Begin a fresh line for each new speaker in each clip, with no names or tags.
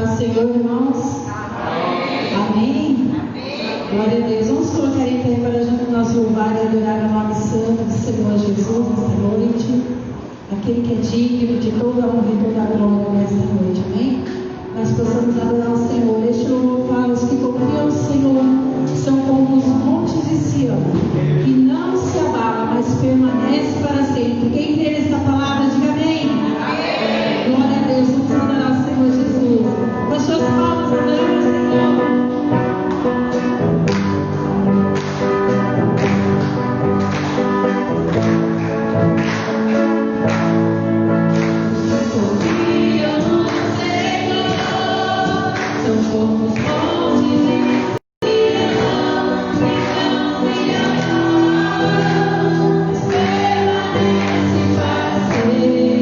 Paz do Senhor, irmãos. Amém. Glória a Deus. Vamos colocar em pé para junto nós louvar e adorar o nome santo do Senhor Jesus nesta noite. Aquele que é digno de toda a honra e toda a glória nesta noite. Amém. Nós possamos adorar o Senhor. Este louvor fala: os que confiam no Senhor são como os montes de Sião, que não se abala, mas permanece para sempre. Quem crê nessa palavra, diga amém. Glória a Deus. Vamos adorar o Senhor Jesus. Com as suas palmas, adorando o Senhor. Permanece para sempre.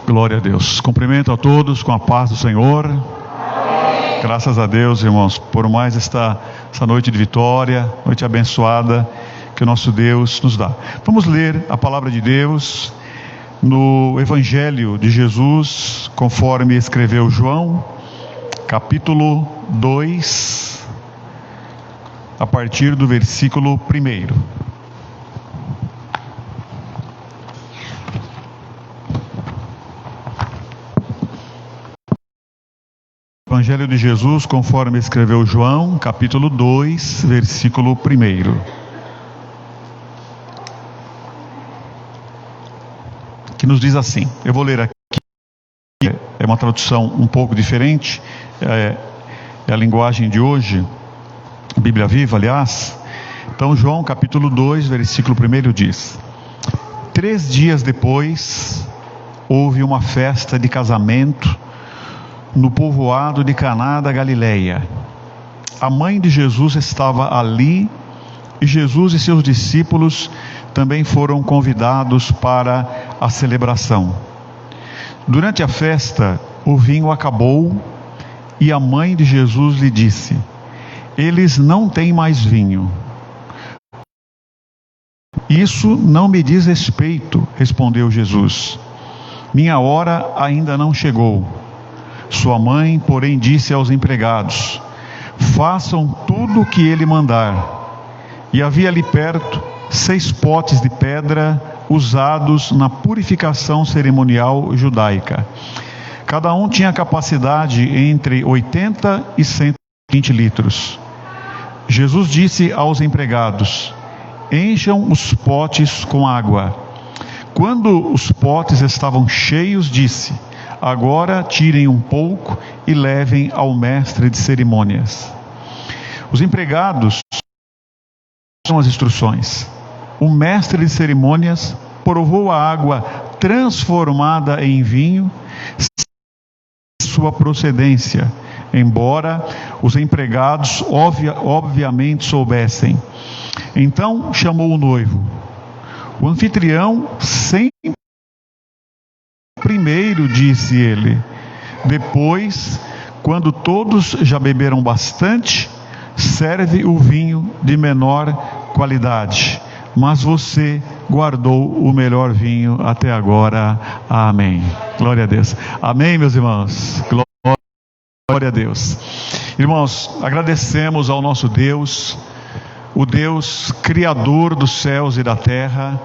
Glória a Deus. Cumprimento a todos com a paz do Senhor. Amém. Graças a Deus, irmãos, por mais essa noite de vitória, noite abençoada que o nosso Deus nos dá. Vamos ler a palavra de Deus no Evangelho de Jesus, conforme escreveu João, capítulo 2, a partir do versículo 1. Evangelho de Jesus, conforme escreveu João, capítulo 2, versículo 1. Que nos diz assim, eu vou ler aqui, é uma tradução um pouco diferente, é a linguagem de hoje, Bíblia Viva, aliás. Então, João, capítulo 2, versículo 1 diz: 3 dias depois, houve uma festa de casamento no povoado de Caná da Galileia. A mãe de Jesus estava ali e Jesus e seus discípulos também foram convidados para a celebração. Durante a festa, o vinho acabou e a mãe de Jesus lhe disse: eles não têm mais vinho. Isso não me diz respeito, respondeu Jesus. Minha hora ainda não chegou. Sua mãe, porém, disse aos empregados: façam tudo o que ele mandar. E havia ali perto 6 potes de pedra usados na purificação cerimonial judaica. Cada um tinha capacidade entre 80 e 120 litros. Jesus disse aos empregados: encham os potes com água. Quando os potes estavam cheios, disse: agora tirem um pouco e levem ao mestre de cerimônias. Os empregados são as instruções. O mestre de cerimônias provou a água transformada em vinho, sua procedência, embora os empregados obviamente soubessem. Então chamou o noivo. O anfitrião sempre primeiro, disse ele. Depois, quando todos já beberam bastante, serve o vinho de menor qualidade. Mas você guardou o melhor vinho até agora. Amém. Glória a Deus. Amém, meus irmãos. Glória a Deus. Irmãos, agradecemos ao nosso Deus, o Deus criador dos céus e da terra,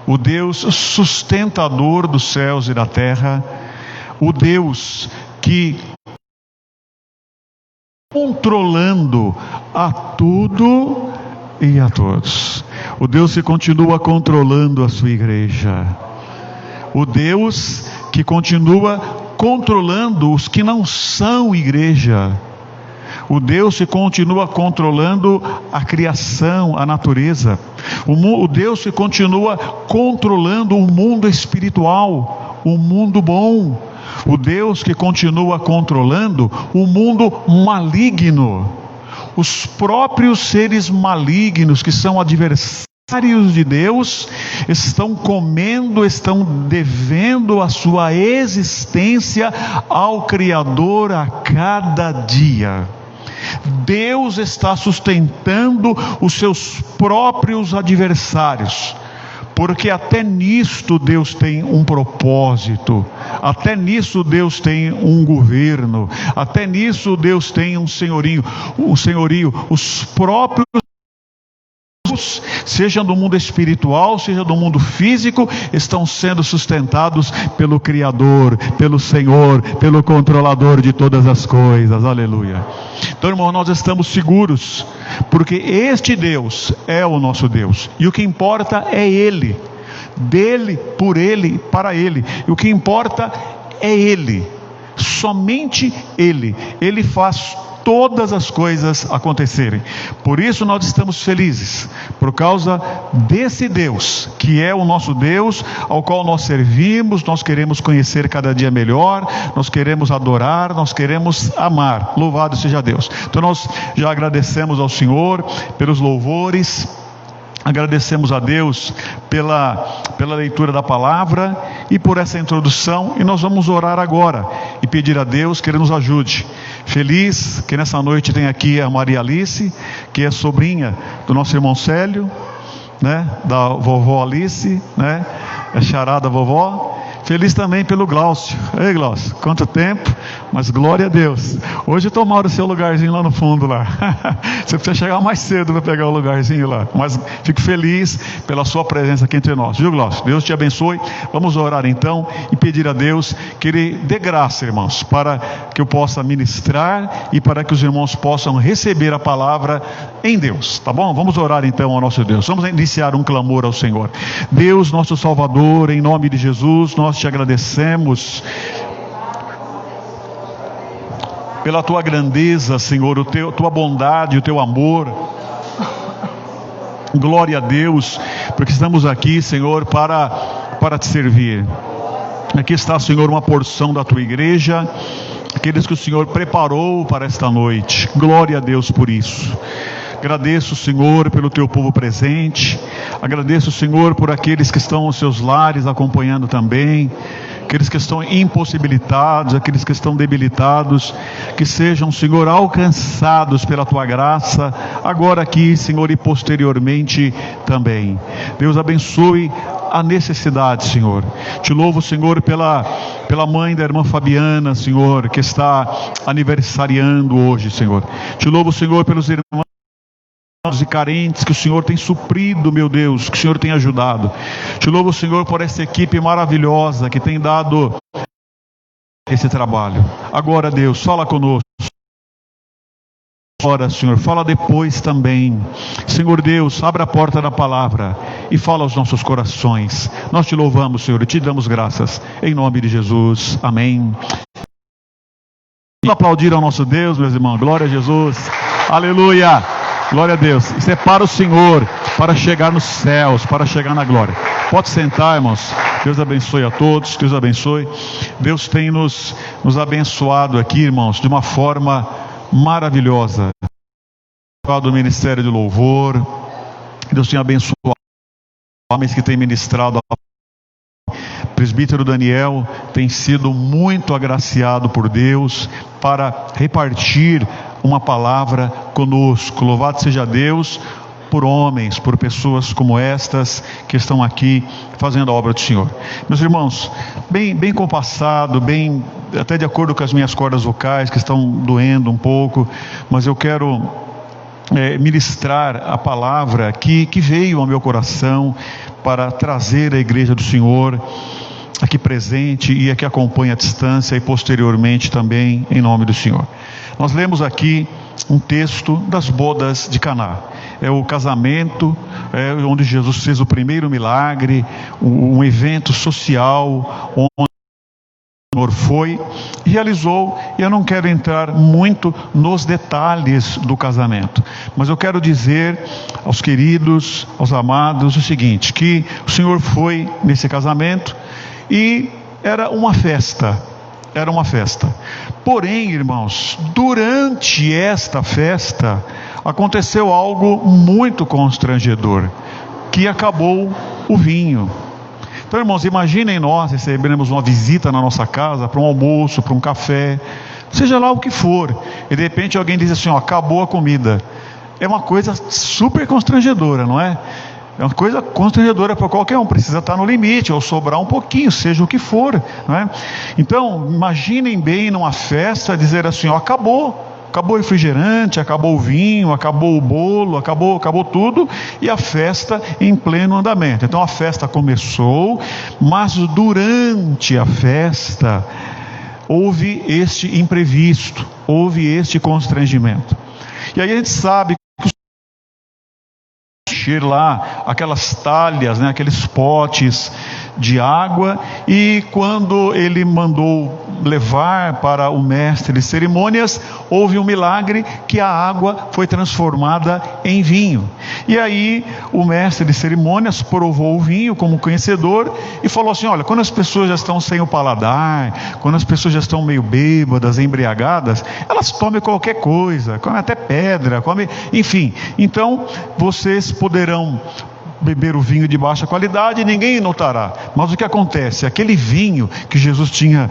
o Deus sustentador dos céus e da terra, o Deus que controlando a tudo e a todos. O Deus que continua controlando a sua igreja. O Deus que continua controlando os que não são igreja. O Deus que continua controlando a criação, a natureza. O Deus que continua controlando o mundo espiritual, o mundo bom. O Deus que continua controlando o mundo maligno. Os próprios seres malignos que são adversários de Deus estão comendo, estão devendo a sua existência ao Criador a cada dia. Deus está sustentando os seus próprios adversários, porque até nisto Deus tem um propósito, até nisso Deus tem um governo, até nisso Deus tem um senhorio. Os próprios, seja do mundo espiritual, seja do mundo físico, estão sendo sustentados pelo Criador, pelo Senhor, pelo controlador de todas as coisas. Aleluia. Então, irmão, nós estamos seguros, porque este Deus é o nosso Deus, e o que importa é Ele, dele, por Ele, para Ele, e o que importa é Ele, somente Ele. Ele faz todas as coisas acontecerem. Por isso nós estamos felizes, por causa desse Deus, que é o nosso Deus, ao qual nós servimos. Nós queremos conhecer cada dia melhor, nós queremos adorar, nós queremos amar. Louvado seja Deus. Então nós já agradecemos ao Senhor pelos louvores, agradecemos a Deus pela leitura da palavra e por essa introdução, e nós vamos orar agora e pedir a Deus que Ele nos ajude. Feliz que nessa noite tem aqui a Maria Alice, que é sobrinha do nosso irmão Célio, né? Da vovó Alice, né? É charada vovó. Feliz também pelo Glaucio. Ei, Glaucio, quanto tempo, mas glória a Deus. Hoje tomaram o seu lugarzinho lá no fundo lá. Você precisa chegar mais cedo para pegar o lugarzinho lá. Mas fico feliz pela sua presença aqui entre nós. Viu, Glaucio? Deus te abençoe. Vamos orar então e pedir a Deus que Ele dê graça, irmãos, para que eu possa ministrar e para que os irmãos possam receber a palavra em Deus. Tá bom? Vamos orar então ao nosso Deus. Vamos iniciar um clamor ao Senhor. Deus, nosso Salvador, em nome de Jesus, nós te agradecemos pela tua grandeza, Senhor, tua bondade, o teu amor. Glória a Deus, porque estamos aqui, Senhor, para te servir. Aqui está, Senhor, uma porção da tua igreja, aqueles que o Senhor preparou para esta noite. Glória a Deus por isso. Agradeço, Senhor, pelo teu povo presente. Agradeço, Senhor, por aqueles que estão nos seus lares acompanhando também, aqueles que estão impossibilitados, aqueles que estão debilitados, que sejam, Senhor, alcançados pela tua graça, agora aqui, Senhor, e posteriormente também. Deus abençoe a necessidade, Senhor. Te louvo, Senhor, pela mãe da irmã Fabiana, Senhor, que está aniversariando hoje, Senhor. Te louvo, Senhor, pelos irmãos e carentes que o Senhor tem suprido, meu Deus, que o Senhor tem ajudado. Te louvo, Senhor, por essa equipe maravilhosa que tem dado esse trabalho. Agora, Deus, fala conosco. Agora, Senhor, fala depois também. Senhor Deus, abre a porta da palavra e fala aos nossos corações. Nós te louvamos, Senhor, e te damos graças. Em nome de Jesus. Amém. Vamos aplaudir ao nosso Deus, meus irmãos. Glória a Jesus. Aleluia. Glória a Deus. Isso é para o Senhor, para chegar nos céus, para chegar na glória. Pode sentar, irmãos. Deus abençoe a todos. Deus abençoe. Deus tem nos abençoado aqui, irmãos, de uma forma maravilhosa. Do Ministério de Louvor. Deus tem abençoado os homens que têm ministrado. O presbítero Daniel tem sido muito agraciado por Deus para repartir uma palavra conosco. Louvado seja Deus por homens, por pessoas como estas que estão aqui fazendo a obra do Senhor. Meus irmãos, bem compassado, bem até de acordo com as minhas cordas vocais que estão doendo um pouco, mas eu quero ministrar a palavra que veio ao meu coração para trazer à igreja do Senhor aqui presente e a que acompanha à distância e posteriormente também em nome do Senhor. Nós lemos aqui um texto das bodas de Caná. É o casamento, onde Jesus fez o primeiro milagre, um evento social onde o Senhor foi e realizou. E eu não quero entrar muito nos detalhes do casamento, mas eu quero dizer aos queridos, aos amados o seguinte, que o Senhor foi nesse casamento e era uma festa. Porém, irmãos, durante esta festa aconteceu algo muito constrangedor, que acabou o vinho. Então, irmãos, imaginem nós recebemos uma visita na nossa casa, para um almoço, para um café, seja lá o que for, e de repente alguém diz assim, acabou a comida. É uma coisa super constrangedora, não é? É uma coisa constrangedora para qualquer um, precisa estar no limite, ou sobrar um pouquinho, seja o que for, não é? Então, imaginem bem numa festa, dizer assim, acabou o refrigerante, acabou o vinho, acabou o bolo, acabou tudo, e a festa em pleno andamento. Então a festa começou, mas durante a festa, houve este imprevisto, houve este constrangimento. E aí a gente sabe encher lá aquelas talhas, aqueles potes de água, e quando ele mandou levar para o mestre de cerimônias, houve um milagre que a água foi transformada em vinho. E aí o mestre de cerimônias provou o vinho como conhecedor e falou assim, olha, quando as pessoas já estão sem o paladar, quando as pessoas já estão meio bêbadas, embriagadas, elas comem qualquer coisa, comem até pedra, enfim, então vocês poderão beber o vinho de baixa qualidade e ninguém notará. Mas o que acontece? Aquele vinho que Jesus tinha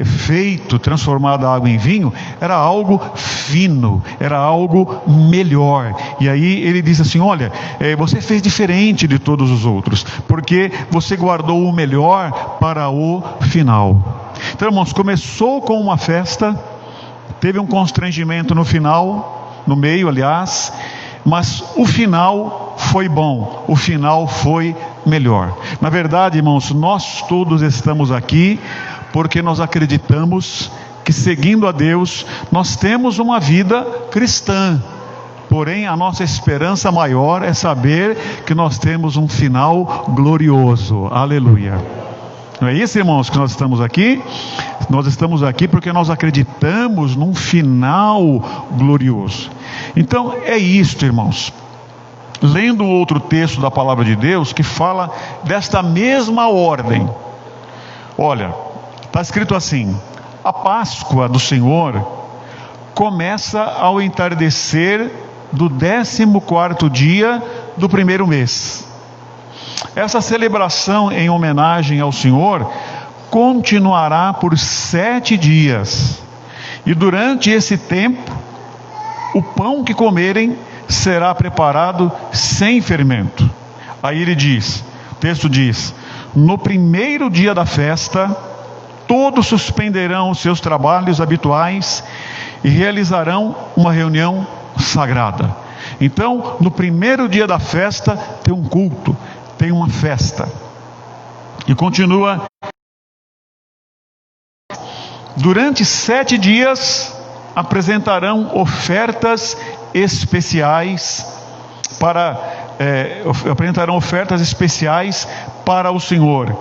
feito, transformado a água em vinho, era algo fino, era algo melhor. E aí ele diz assim, olha, você fez diferente de todos os outros, porque você guardou o melhor para o final. Então, irmãos, começou com uma festa, teve um constrangimento no final, no meio, aliás, mas o final foi bom, o final foi melhor. Na verdade, irmãos, nós todos estamos aqui porque nós acreditamos que, seguindo a Deus, nós temos uma vida cristã. Porém, a nossa esperança maior é saber que nós temos um final glorioso. Aleluia. Não é isso, irmãos, que nós estamos aqui? Nós estamos aqui porque nós acreditamos num final glorioso. Então, é isto, irmãos. Lendo outro texto da palavra de Deus que fala desta mesma ordem. Olha, está escrito assim: a Páscoa do Senhor começa ao entardecer do 14º dia do primeiro mês. Essa celebração em homenagem ao Senhor continuará por 7 dias. E durante esse tempo, o pão que comerem será preparado sem fermento. Aí ele diz, o texto diz: no primeiro dia da festa, todos suspenderão os seus trabalhos habituais e realizarão uma reunião sagrada. Então, no primeiro dia da festa, tem um culto, tem uma festa. E continua: durante 7 dias apresentarão ofertas especiais para o Senhor.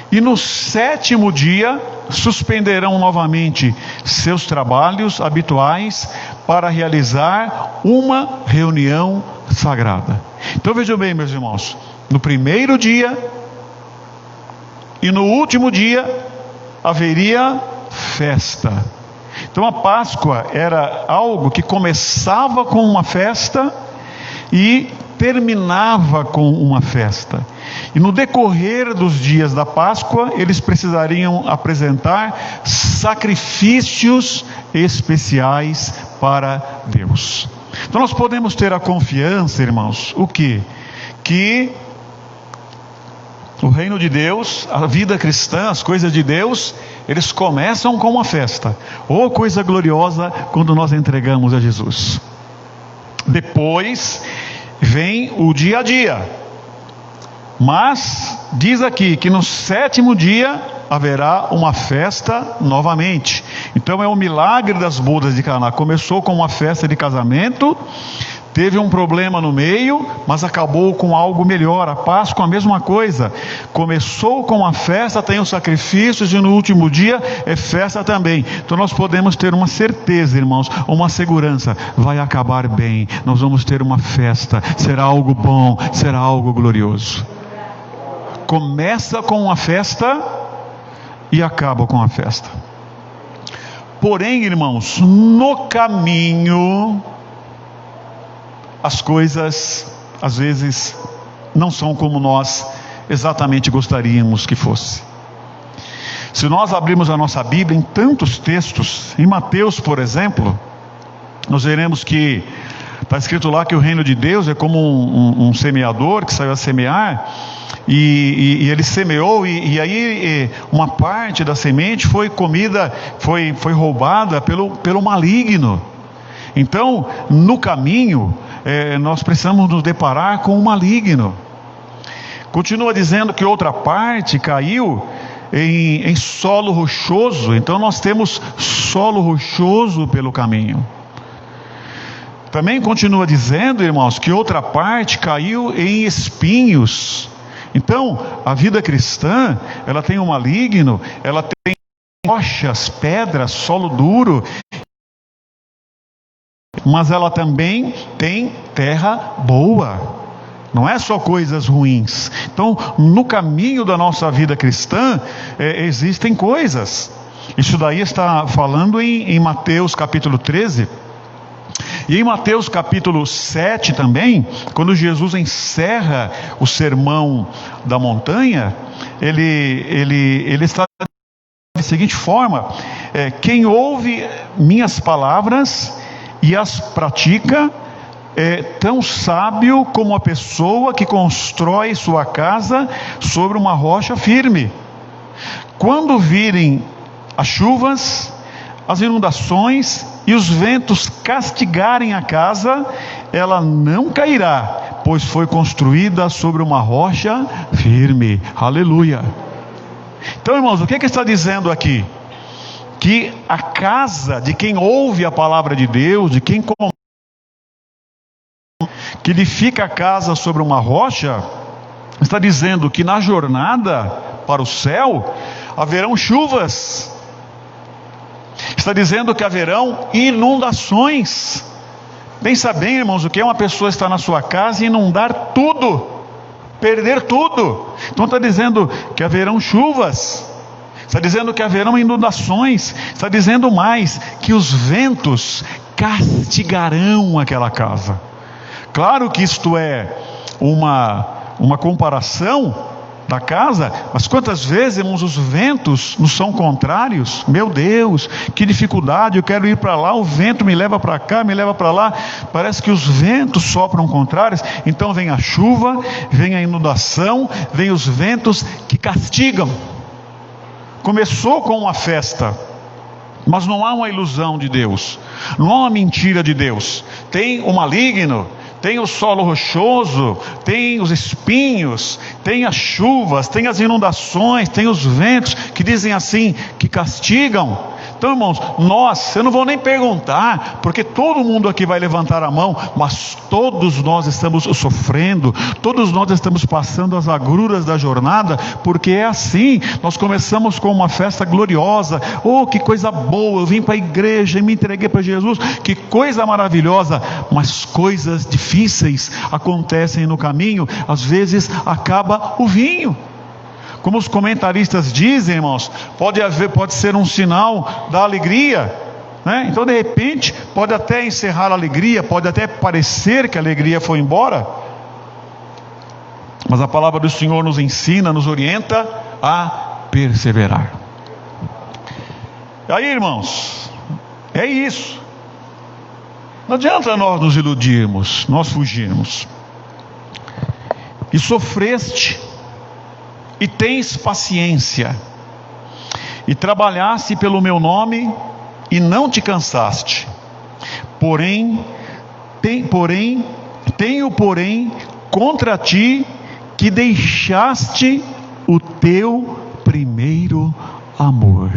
E no 7º dia suspenderão novamente seus trabalhos habituais para realizar uma reunião sagrada. Então vejam bem, meus irmãos, No primeiro dia e no último dia haveria festa. Então a Páscoa era algo que começava com uma festa e terminava com uma festa. E no decorrer dos dias da Páscoa, eles precisariam apresentar sacrifícios especiais para Deus. Então nós podemos ter a confiança, irmãos, o quê? Que o reino de Deus, a vida cristã, as coisas de Deus, eles começam com uma festa. Oh, coisa gloriosa quando nós entregamos a Jesus. Depois vem o dia a dia. Mas diz aqui que no sétimo dia haverá uma festa novamente. Então é o milagre das bodas de Caná. Começou com uma festa de casamento, teve um problema no meio, mas acabou com algo melhor. A Páscoa, a mesma coisa. Começou com a festa, tem os sacrifícios, e no último dia é festa também. Então nós podemos ter uma certeza, irmãos, uma segurança. Vai acabar bem, nós vamos ter uma festa. Será algo bom, será algo glorioso. Começa com uma festa e acaba com a festa. Porém, irmãos, no caminho, as coisas às vezes não são como nós exatamente gostaríamos que fosse. Se nós abrirmos a nossa Bíblia em tantos textos, em Mateus, por exemplo, nós veremos que está escrito lá que o reino de Deus é como um semeador que saiu a semear, e ele semeou, e aí uma parte da semente foi comida, foi roubada pelo maligno. Então, no caminho, nós precisamos nos deparar com o maligno. Continua dizendo que outra parte caiu em solo rochoso. Então nós temos solo rochoso pelo caminho. Também continua dizendo, irmãos, que outra parte caiu em espinhos. Então a vida cristã, ela tem o maligno, ela tem rochas, pedras, solo duro, mas ela também tem terra boa. Não é só coisas ruins. Então, no caminho da nossa vida cristã, existem coisas. Isso daí está falando em Mateus capítulo 13. E em Mateus capítulo 7 também, quando Jesus encerra o sermão da montanha, ele está da seguinte forma: quem ouve minhas palavras e as pratica, é tão sábio como a pessoa que constrói sua casa sobre uma rocha firme. Quando virem as chuvas, as inundações e os ventos castigarem a casa, ela não cairá, pois foi construída sobre uma rocha firme. Aleluia. Então, irmãos, o que está dizendo aqui? Que a casa de quem ouve a palavra de Deus, de quem que edifica a casa sobre uma rocha, está dizendo que na jornada para o céu haverão chuvas. Está dizendo que haverão inundações. Pensa bem, irmãos, o que é uma pessoa estar na sua casa e inundar tudo, perder tudo. Então está dizendo que haverão chuvas, está dizendo que haverão inundações, está dizendo mais, que os ventos castigarão aquela casa. Claro que isto é uma comparação da casa, mas quantas vezes, irmãos, os ventos nos são contrários? Meu Deus, que dificuldade, eu quero ir para lá, o vento me leva para cá, me leva para lá, parece que os ventos sopram contrários. Então vem a chuva, vem a inundação, vem os ventos que castigam. Começou com uma festa, mas não há uma ilusão de Deus, não há uma mentira de Deus. Tem o maligno, tem o solo rochoso, tem os espinhos, tem as chuvas, tem as inundações, tem os ventos que dizem assim, que castigam. Então, irmãos, eu não vou nem perguntar, porque todo mundo aqui vai levantar a mão, mas todos nós estamos sofrendo, todos nós estamos passando as agruras da jornada, porque é assim. Nós começamos com uma festa gloriosa. Oh, que coisa boa, eu vim para a igreja e me entreguei para Jesus, que coisa maravilhosa. Mas coisas difíceis acontecem no caminho. Às vezes acaba o vinho. Como os comentaristas dizem, irmãos, pode ser um sinal da alegria, né? Então, de repente, pode até encerrar a alegria, pode até parecer que a alegria foi embora, mas a palavra do Senhor nos ensina, nos orienta a perseverar. E aí, irmãos, é isso. Não adianta nós nos iludirmos, nós fugirmos. E sofreste, e tens paciência, e trabalhaste pelo meu nome, e não te cansaste. Tenho contra ti que deixaste o teu primeiro amor.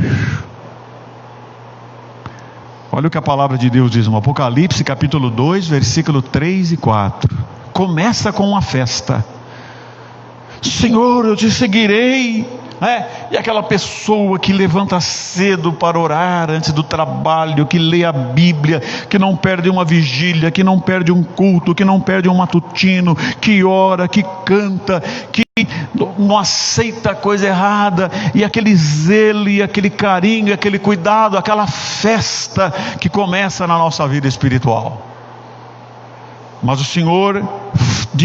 Olha o que a palavra de Deus diz no Apocalipse capítulo 2, versículo 3 e 4. Começa com uma festa. Senhor, eu te seguirei, né? E aquela pessoa que levanta cedo para orar antes do trabalho, que lê a Bíblia, que não perde uma vigília, que não perde um culto, que não perde um matutino, que ora, que canta, que não aceita coisa errada, e aquele zelo, e aquele carinho, e aquele cuidado, aquela festa que começa na nossa vida espiritual. Mas o Senhor,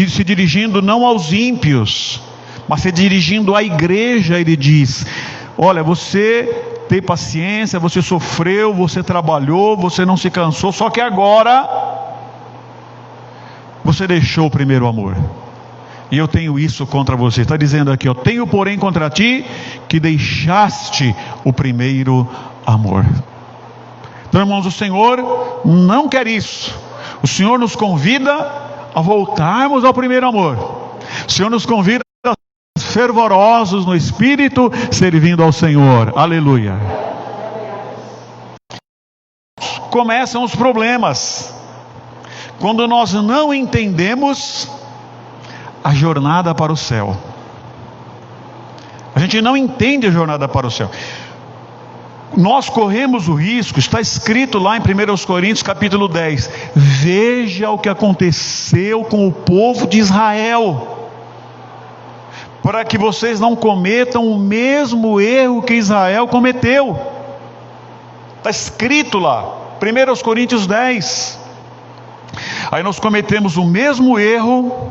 se dirigindo não aos ímpios, mas se dirigindo à igreja, Ele diz: olha, você tem paciência, você sofreu, você trabalhou, você não se cansou, só que agora você deixou o primeiro amor, e eu tenho isso contra você. Está dizendo aqui, eu tenho porém contra ti que deixaste o primeiro amor. Então, irmãos, o Senhor não quer isso. O Senhor nos convida a voltarmos ao primeiro amor. O Senhor nos convida a ser fervorosos no Espírito, servindo ao Senhor. Aleluia. Começam os problemas quando nós não entendemos a jornada para o céu. A gente não entende a jornada para o céu. Nós corremos o risco, está escrito lá em 1 Coríntios capítulo 10, veja o que aconteceu com o povo de Israel, para que vocês não cometam o mesmo erro que Israel cometeu. Está escrito lá, 1 Coríntios 10. Aí nós cometemos o mesmo erro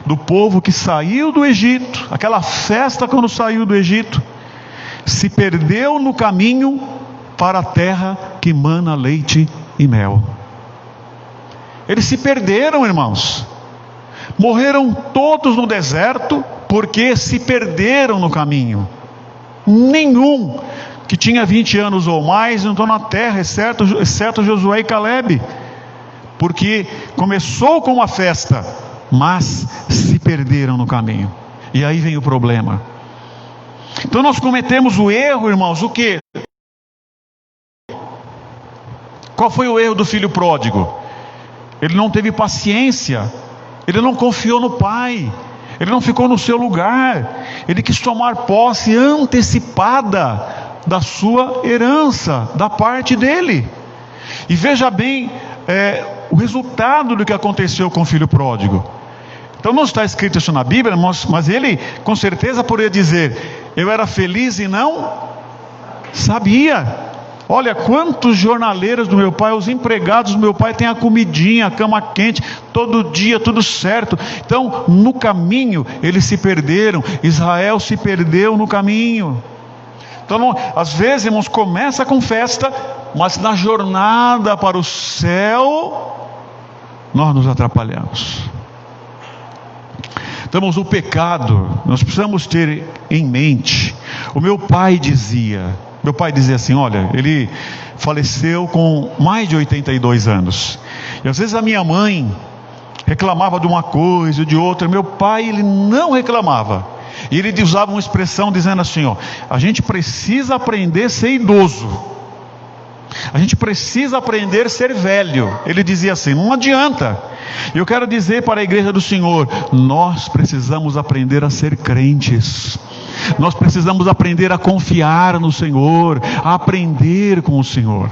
do povo que saiu do Egito, aquela festa quando saiu do Egito, se perdeu no caminho para a terra que mana leite e mel. Eles se perderam, irmãos. Morreram todos no deserto, porque se perderam no caminho. Nenhum que tinha 20 anos ou mais entrou na terra, exceto Josué e Calebe, porque começou com uma festa, mas se perderam no caminho. E aí vem o problema. Então nós cometemos o erro, irmãos, o quê? Qual foi o erro do filho pródigo? Ele não teve paciência, ele não confiou no pai, ele não ficou no seu lugar, ele quis tomar posse antecipada da sua herança, da parte dele. E veja bem o resultado do que aconteceu com o filho pródigo. Então não está escrito isso na Bíblia, mas ele com certeza poderia dizer: eu era feliz e não sabia. Olha quantos jornaleiros do meu pai, os empregados do meu pai têm a comidinha, a cama quente, todo dia, tudo certo. Então no caminho eles se perderam, Israel se perdeu no caminho. Então às vezes, irmãos, começa com festa, mas na jornada para o céu nós nos atrapalhamos. Então, o pecado, nós precisamos ter em mente. O meu pai dizia assim, olha, ele faleceu com mais de 82 anos. E às vezes a minha mãe reclamava de uma coisa, de outra. Meu pai, ele não reclamava. E ele usava uma expressão dizendo assim, ó, a gente precisa aprender a ser idoso. A gente precisa aprender a ser velho. Ele dizia assim, não adianta. Eu quero dizer para a igreja do Senhor, nós precisamos aprender a ser crentes. Nós precisamos aprender a confiar no Senhor, a aprender com o Senhor.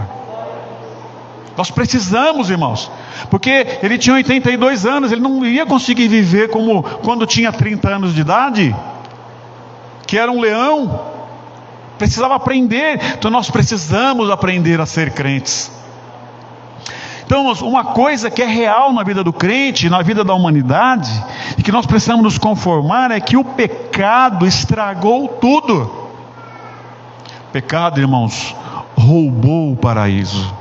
Nós precisamos, irmãos, porque ele tinha 82 anos, ele não ia conseguir viver como quando tinha 30 anos de idade, que era um leão. Precisava aprender. Então nós precisamos aprender a ser crentes. Então, uma coisa que é real na vida do crente, na vida da humanidade, e que nós precisamos nos conformar, é que o pecado estragou tudo. O pecado, irmãos, roubou o paraíso.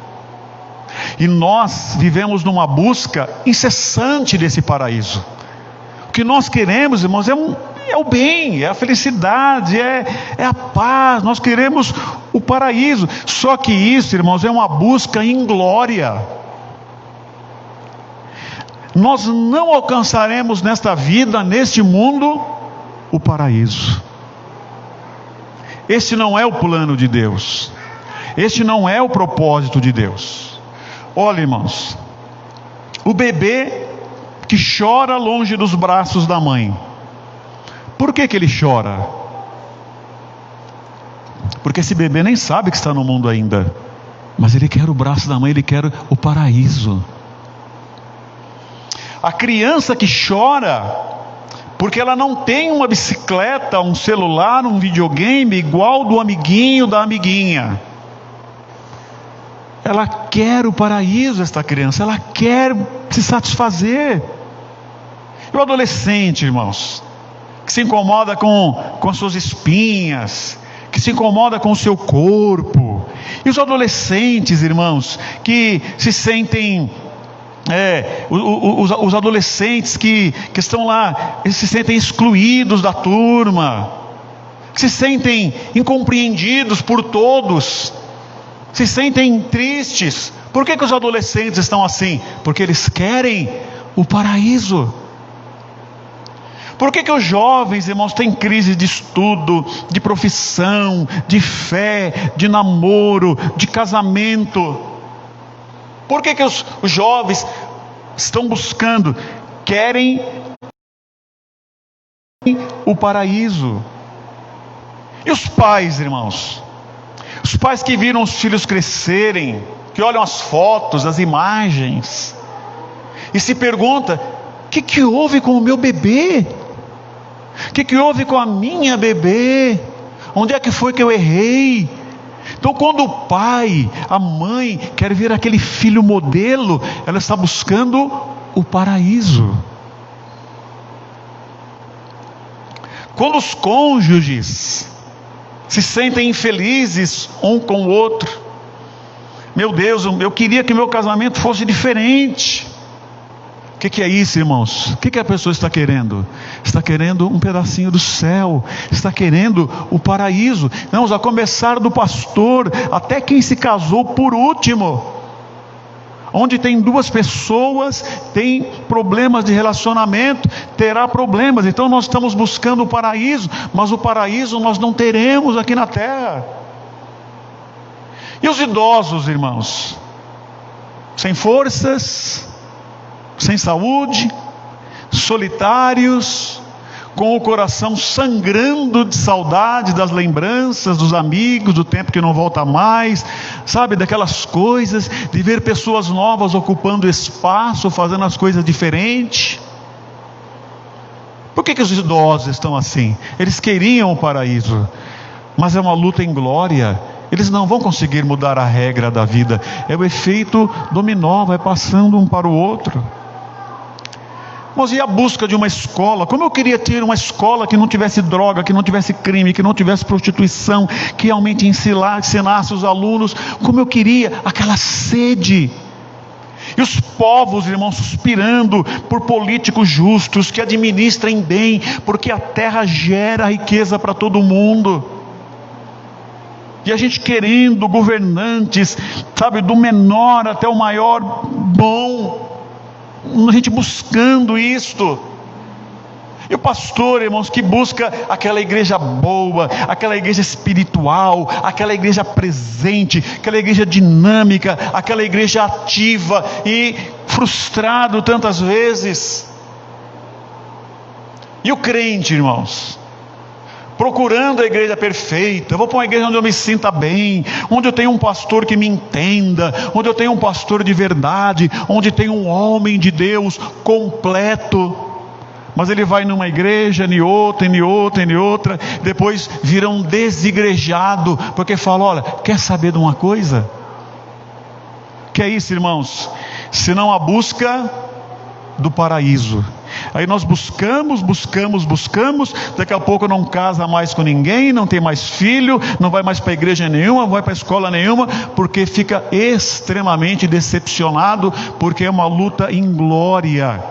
E nós vivemos numa busca incessante desse paraíso. O que nós queremos, irmãos, é o bem, é a felicidade, é a paz. Nós queremos o paraíso. Só que isso, irmãos, é uma busca inglória. Nós não alcançaremos nesta vida, neste mundo, o paraíso. Este não é o plano de Deus. Este não é o propósito de Deus. Olha, irmãos, o bebê que chora longe dos braços da mãe. Por que ele chora? Porque esse bebê nem sabe que está no mundo ainda. Mas ele quer o braço da mãe, ele quer o paraíso. A criança que chora porque ela não tem uma bicicleta, um celular, um videogame igual do amiguinho, da amiguinha. Ela quer o paraíso, esta criança, ela quer se satisfazer. E o adolescente, irmãos, que se incomoda com as suas espinhas, que se incomoda com o seu corpo. E os adolescentes, irmãos, que se sentem... os adolescentes que estão lá, eles se sentem excluídos da turma, que se sentem incompreendidos por todos, se sentem tristes. Por que os adolescentes estão assim? Porque eles querem o paraíso. Por que os jovens, irmãos, têm crise de estudo, de profissão, de fé, de namoro, de casamento? Por que os jovens estão buscando, querem o paraíso? E os pais, irmãos? Os pais que viram os filhos crescerem, que olham as fotos, as imagens, e se perguntam, o que houve com o meu bebê? O que houve com a minha bebê? Onde é que foi que eu errei? Então, quando o pai, a mãe, quer ver aquele filho modelo, ela está buscando o paraíso. Quando os cônjuges se sentem infelizes um com o outro, meu Deus, eu queria que meu casamento fosse diferente. O que é isso, irmãos? O que a pessoa está querendo? Está querendo um pedacinho do céu, está querendo o paraíso. Vamos a começar do pastor até quem se casou por último. Onde tem duas pessoas, tem problemas de relacionamento, terá problemas. Então nós estamos buscando o paraíso, mas o paraíso nós não teremos aqui na terra. E os idosos, irmãos? Sem forças, sem saúde, solitários, com o coração sangrando de saudade das lembranças dos amigos, do tempo que não volta mais, sabe, daquelas coisas, de ver pessoas novas ocupando espaço, fazendo as coisas diferentes. Por que os idosos estão assim? Eles queriam o paraíso, mas é uma luta em glória. Eles não vão conseguir mudar a regra da vida, é o efeito dominó, vai passando um para o outro. Mas e a busca de uma escola? Como eu queria ter uma escola que não tivesse droga, que não tivesse crime, que não tivesse prostituição, que realmente ensinasse os alunos. Como eu queria aquela sede. E os povos, irmãos, suspirando por políticos justos, que administrem bem, porque a terra gera riqueza para todo mundo. E a gente querendo governantes, sabe, do menor até o maior bom. A gente buscando isto. E o pastor, irmãos, que busca aquela igreja boa, aquela igreja espiritual, aquela igreja presente, aquela igreja dinâmica, aquela igreja ativa, e frustrado tantas vezes. E o crente, irmãos, procurando a igreja perfeita. Eu vou para uma igreja onde eu me sinta bem, onde eu tenho um pastor que me entenda, onde eu tenho um pastor de verdade, onde tem um homem de Deus completo. Mas ele vai numa igreja, em outra, depois vira um desigrejado, porque fala: olha, quer saber de uma coisa? Que é isso, irmãos? Senão a busca do paraíso. Aí nós buscamos, daqui a pouco não casa mais com ninguém, não tem mais filho, não vai mais para igreja nenhuma, não vai para escola nenhuma, porque fica extremamente decepcionado, porque é uma luta inglória.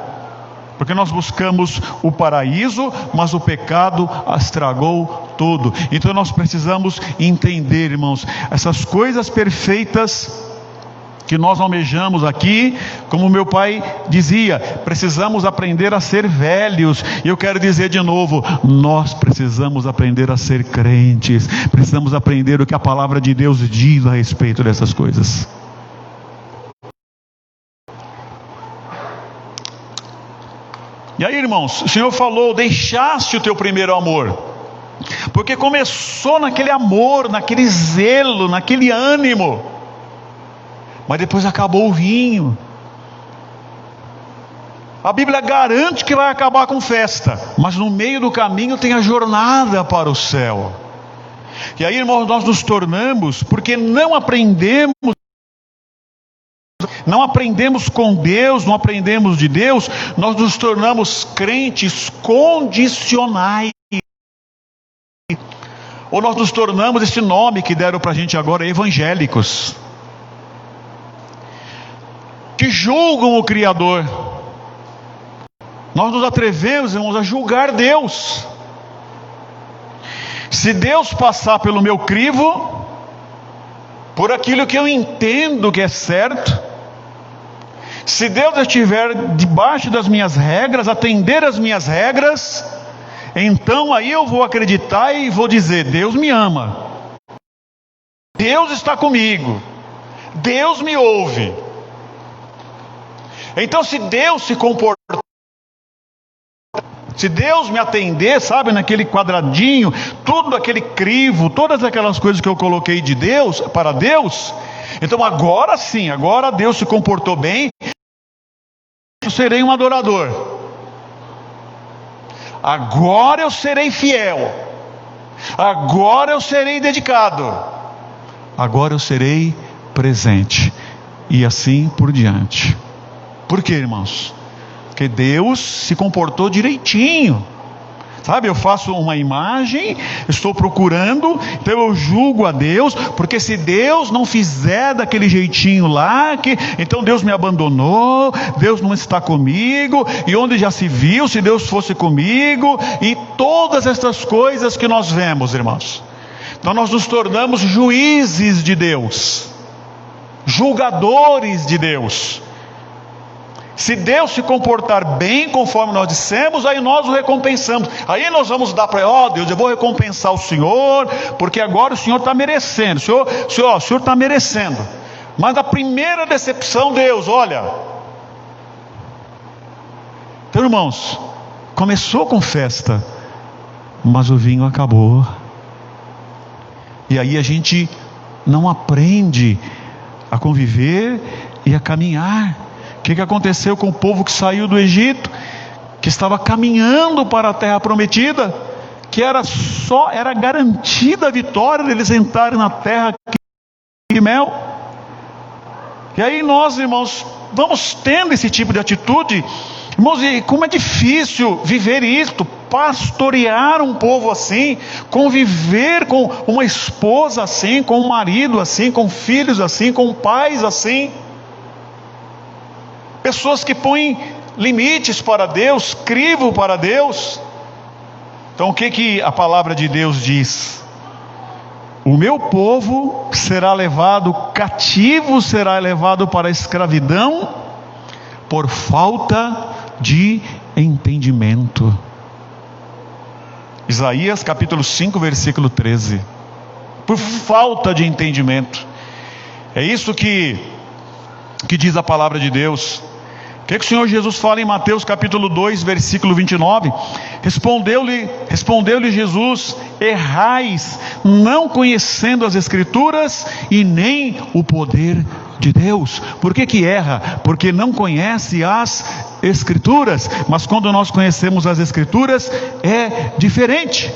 Porque nós buscamos o paraíso, mas o pecado estragou tudo. Então nós precisamos entender, irmãos, essas coisas perfeitas que nós almejamos aqui. Como meu pai dizia, precisamos aprender a ser velhos. E eu quero dizer de novo, nós precisamos aprender a ser crentes. Precisamos aprender o que a palavra de Deus diz a respeito dessas coisas. E aí, irmãos, o Senhor falou: deixaste o teu primeiro amor. Porque começou naquele amor, naquele zelo, naquele ânimo, mas depois acabou o vinho. A Bíblia garante que vai acabar com festa, mas no meio do caminho tem a jornada para o céu. E aí, irmãos, nós nos tornamos, porque não aprendemos com Deus, não aprendemos de Deus, nós nos tornamos crentes condicionais. Ou nós nos tornamos esse nome que deram para a gente agora, evangélicos, que julgam o Criador. Nós nos atrevemos, irmãos, a julgar Deus. Se Deus passar pelo meu crivo, por aquilo que eu entendo que é certo, se Deus estiver debaixo das minhas regras, atender as minhas regras, então aí eu vou acreditar e vou dizer: Deus me ama, Deus está comigo, Deus me ouve. Então, se Deus se comportar, se Deus me atender, sabe, naquele quadradinho, tudo aquele crivo, todas aquelas coisas que eu coloquei de Deus, para Deus, então agora sim, agora Deus se comportou bem, eu serei um adorador, agora eu serei fiel, agora eu serei dedicado, agora eu serei presente, e assim por diante. Por quê, irmãos? Porque Deus se comportou direitinho. Sabe, eu faço uma imagem, estou procurando, então eu julgo a Deus, porque se Deus não fizer daquele jeitinho lá, então Deus me abandonou, Deus não está comigo, e onde já se viu, se Deus fosse comigo, e todas essas coisas que nós vemos, irmãos. Então nós nos tornamos juízes de Deus, julgadores de Deus. Se Deus se comportar bem conforme nós dissemos, aí nós o recompensamos. Aí nós vamos dar para ele: ó Deus, eu vou recompensar o Senhor, porque agora o Senhor está merecendo. O Senhor está merecendo. Mas a primeira decepção, Deus, olha. Então, irmãos, começou com festa, mas o vinho acabou. E aí a gente não aprende a conviver e a caminhar. O que aconteceu com o povo que saiu do Egito, que estava caminhando para a terra prometida, que era garantida a vitória deles entrarem na terra de mel? E aí nós, irmãos, vamos tendo esse tipo de atitude. Irmãos, e como é difícil viver isto, pastorear um povo assim, conviver com uma esposa assim, com um marido assim, com filhos assim, com pais assim. Pessoas que põem limites para Deus, crivo para Deus. Então o que a palavra de Deus diz? O meu povo será levado cativo, será levado para a escravidão, por falta de entendimento. Isaías capítulo 5, versículo 13. Por falta de entendimento. É isso que diz a palavra de Deus. O que o Senhor Jesus fala em Mateus capítulo 2, versículo 29? Respondeu-lhe Jesus: errais, não conhecendo as Escrituras e nem o poder de Deus. Por que erra? Porque não conhece as Escrituras. Mas quando nós conhecemos as Escrituras, é diferente.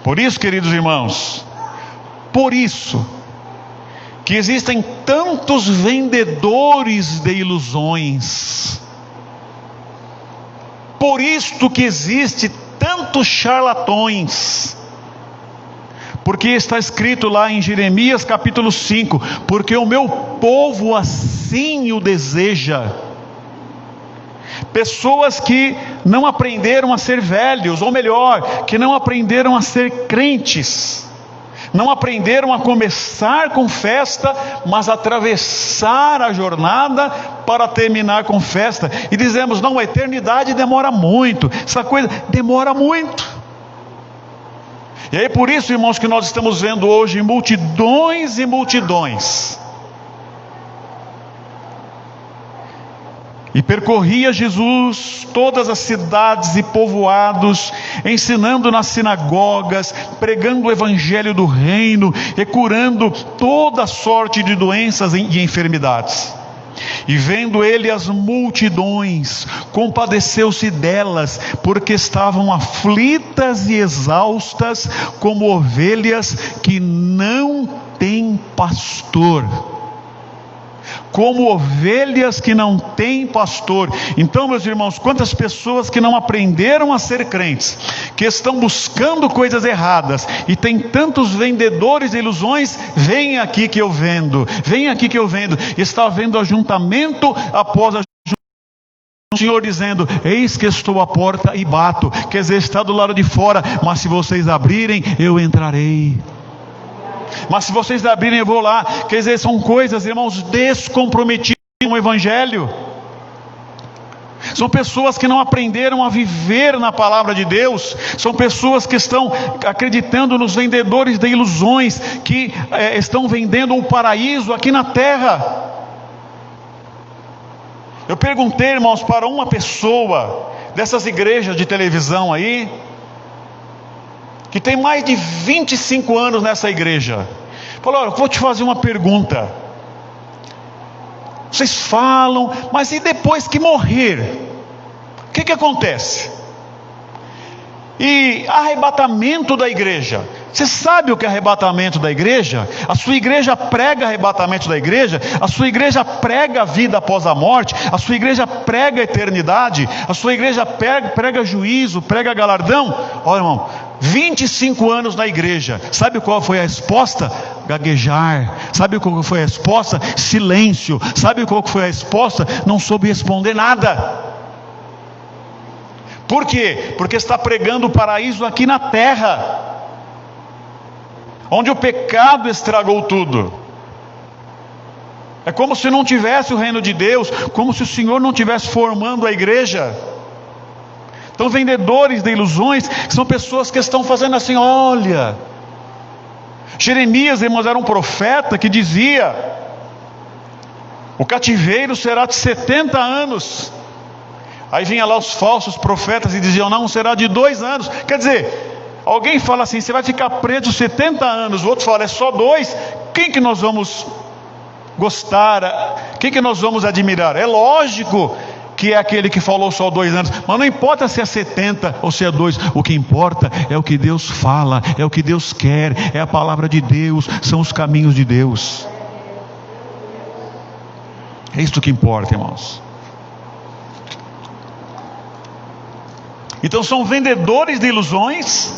Por isso, queridos irmãos, por isso que existem tantos vendedores de ilusões, por isto que existe tantos charlatões, porque está escrito lá em Jeremias capítulo 5, porque o meu povo assim o deseja. Pessoas que não aprenderam a ser velhos, ou melhor, que não aprenderam a ser crentes, não aprenderam a começar com festa, mas atravessar a jornada para terminar com festa. E dizemos: não, a eternidade demora muito, essa coisa demora muito. E aí por isso, irmãos, que nós estamos vendo hoje multidões e multidões. E percorria Jesus todas as cidades e povoados, ensinando nas sinagogas, pregando o evangelho do reino e curando toda sorte de doenças e enfermidades. E vendo ele as multidões, compadeceu-se delas, porque estavam aflitas e exaustas, como ovelhas que não têm pastor. Como ovelhas que não têm pastor. Então, meus irmãos, quantas pessoas que não aprenderam a ser crentes, que estão buscando coisas erradas, e tem tantos vendedores de ilusões. Vem aqui que eu vendo, vem aqui que eu vendo. Está havendo ajuntamento após ajuntamento, o Senhor dizendo: eis que estou à porta e bato. Quer dizer, está do lado de fora, mas se vocês abrirem, eu entrarei. Mas se vocês abrirem, eu vou lá. Quer dizer, são coisas, irmãos, descomprometidas com o evangelho. São pessoas que não aprenderam a viver na palavra de Deus. São pessoas que estão acreditando nos vendedores de ilusões, que estão vendendo um paraíso aqui na terra. Eu perguntei, irmãos, para uma pessoa dessas igrejas de televisão aí, que tem mais de 25 anos nessa igreja. Falou: olha, vou te fazer uma pergunta. Vocês falam, mas e depois que morrer? O que acontece? E arrebatamento da igreja. Você sabe o que é arrebatamento da igreja? A sua igreja prega arrebatamento da igreja? A sua igreja prega a vida após a morte? A sua igreja prega a eternidade? A sua igreja prega juízo, prega galardão? Olha, irmão, 25 anos na igreja. Sabe qual foi a resposta? Gaguejar. Sabe qual foi a resposta? Silêncio. Sabe qual foi a resposta? Não soube responder nada. Por quê? Porque está pregando o paraíso aqui na terra, onde o pecado estragou tudo. É como se não tivesse o reino de Deus, como se o Senhor não estivesse formando a igreja. Então, vendedores de ilusões são pessoas que estão fazendo assim: olha, Jeremias, irmãos, era um profeta que dizia: o cativeiro será de 70 anos. Aí vinha lá os falsos profetas e diziam: não, será de 2 anos. Quer dizer, alguém fala assim: você vai ficar preso 70 anos. O outro fala: é só 2. Quem que nós vamos gostar? Quem que nós vamos admirar? É lógico que é aquele que falou só 2 anos. Mas não importa se é 70 ou se é 2. O que importa é o que Deus fala, é o que Deus quer, é a palavra de Deus, são os caminhos de Deus. É isso que importa, irmãos. Então são vendedores de ilusões,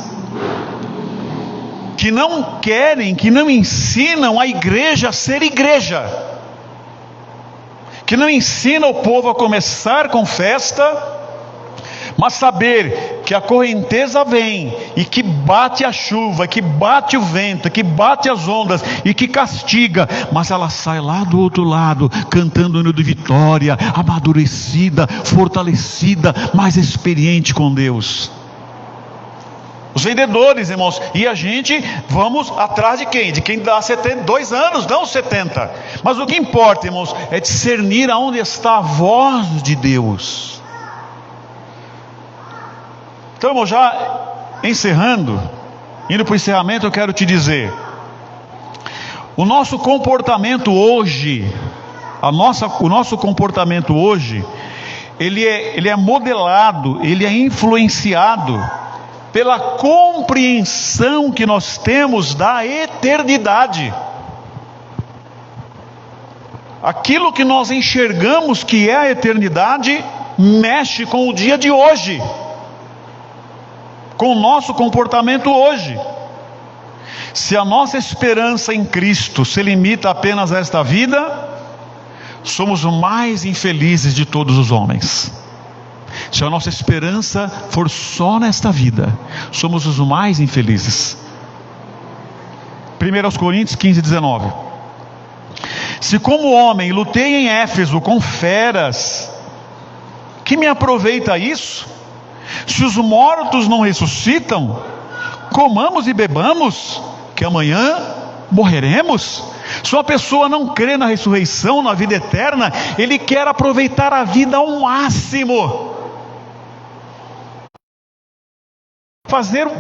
que não querem, que não ensinam a igreja a ser igreja, que não ensinam o povo a começar com festa, mas saber que a correnteza vem, e que bate a chuva, que bate o vento, que bate as ondas, e que castiga, mas ela sai lá do outro lado, cantando o hino de vitória, amadurecida, fortalecida, mais experiente com Deus. Os vendedores, irmãos, e a gente vamos atrás de quem? De quem dá 72 anos, não 70. Mas o que importa, irmãos, é discernir aonde está a voz de Deus. Então, irmão, já encerrando, indo para o encerramento, eu quero te dizer: o nosso comportamento hoje, o nosso comportamento hoje, ele é modelado, ele é influenciado pela compreensão que nós temos da eternidade. Aquilo que nós enxergamos que é a eternidade mexe com o dia de hoje, com o nosso comportamento hoje. Se a nossa esperança em Cristo se limita apenas a esta vida, somos os mais infelizes de todos os homens. Se a nossa esperança for só nesta vida, somos os mais infelizes. 1 Coríntios 15:19. Se como homem lutei em Éfeso com feras, que me aproveita isso? Se os mortos não ressuscitam, comamos e bebamos, que amanhã morreremos. Se uma pessoa não crê na ressurreição, na vida eterna, ele quer aproveitar a vida ao máximo,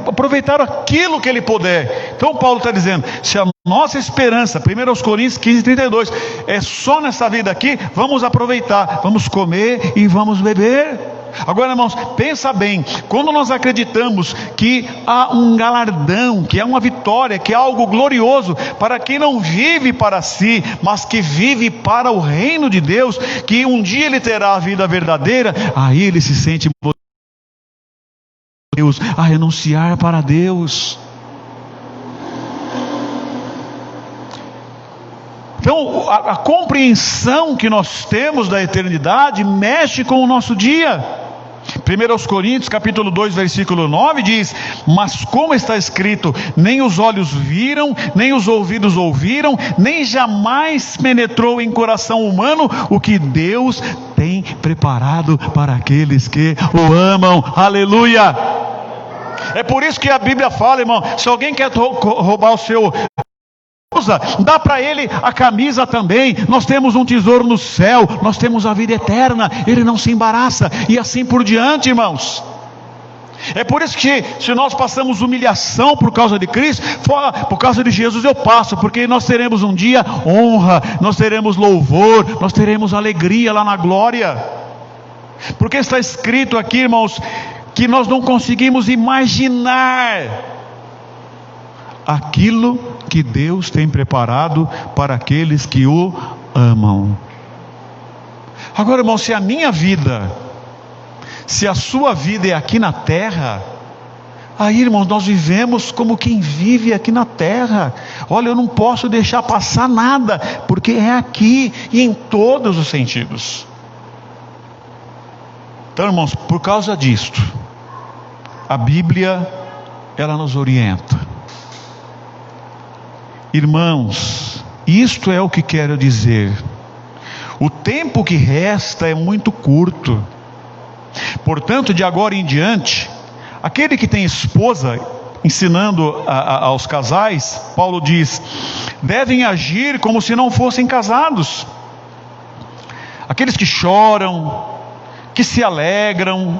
aproveitar aquilo que ele puder. Então Paulo está dizendo: se a nossa esperança, 1 Coríntios 15:32, é só nessa vida aqui, vamos aproveitar, vamos comer e vamos beber. Agora, irmãos, pensa bem, quando nós acreditamos que há um galardão, que há uma vitória, que há algo glorioso para quem não vive para si, mas que vive para o reino de Deus, que um dia ele terá a vida verdadeira, aí ele se sente Deus, a renunciar para Deus. Então, a compreensão que nós temos da eternidade mexe com o nosso dia. 1 Coríntios capítulo 2 versículo 9 diz: mas como está escrito, nem os olhos viram, nem os ouvidos ouviram, nem jamais penetrou em coração humano o que Deus tem preparado para aqueles que o amam. Aleluia! É por isso que a Bíblia fala, irmão, se alguém quer roubar o seu, dá para ele a camisa também. Nós temos um tesouro no céu, nós temos a vida eterna, ele não se embaraça, e assim por diante, irmãos. É por isso que se nós passamos humilhação por causa de Cristo, por causa de Jesus eu passo, porque nós teremos um dia honra, nós teremos louvor, nós teremos alegria lá na glória. Porque está escrito aqui, irmãos, que nós não conseguimos imaginar aquilo que Deus tem preparado para aqueles que o amam. Agora, irmão, se a minha vida, se a sua vida é aqui na terra, aí, irmãos, nós vivemos como quem vive aqui na terra. Olha, eu não posso deixar passar nada, porque é aqui e em todos os sentidos. Então, irmãos, por causa disto, a Bíblia, ela nos orienta. Irmãos, isto é o que quero dizer: o tempo que resta é muito curto. Portanto, de agora em diante, aquele que tem esposa, ensinando aos casais, Paulo diz, devem agir como se não fossem casados. Aqueles que choram, que se alegram,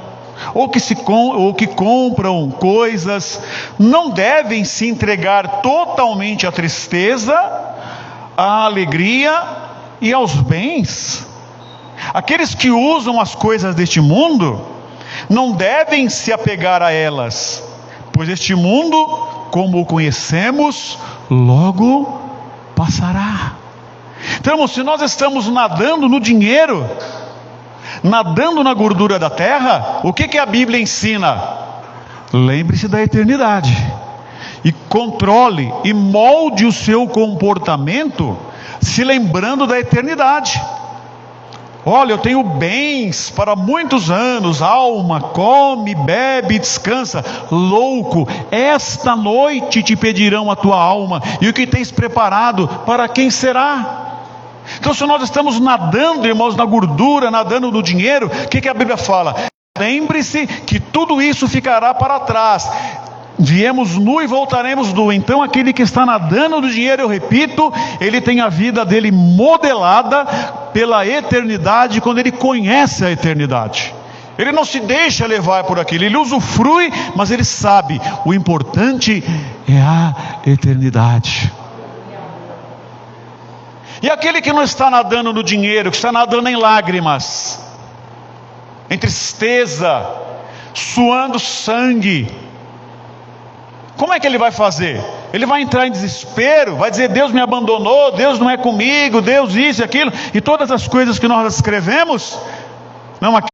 ou que compram coisas, não devem se entregar totalmente à tristeza, à alegria e aos bens. Aqueles que usam as coisas deste mundo não devem se apegar a elas, pois este mundo, como o conhecemos, logo passará. Então, irmãos, se nós estamos nadando no dinheiro, nadando na gordura da terra, o que a Bíblia ensina? Lembre-se da eternidade e controle e molde o seu comportamento se lembrando da eternidade. Olha, eu tenho bens para muitos anos, alma, come, bebe, descansa. Louco, esta noite te pedirão a tua alma, e o que tens preparado, para quem será? Então, se nós estamos nadando, irmãos, na gordura, nadando no dinheiro, o que a Bíblia fala? Lembre-se que tudo isso ficará para trás. Viemos nu e voltaremos nu. Então aquele que está nadando do dinheiro, eu repito, ele tem a vida dele modelada pela eternidade, quando ele conhece a eternidade. Ele não se deixa levar por aquilo, ele usufrui, mas ele sabe, o importante é a eternidade. E aquele que não está nadando no dinheiro, que está nadando em lágrimas, em tristeza, suando sangue, como é que ele vai fazer? Ele vai entrar em desespero, vai dizer: Deus me abandonou, Deus não é comigo, Deus isso e aquilo, e todas as coisas que nós escrevemos. Não, aqui,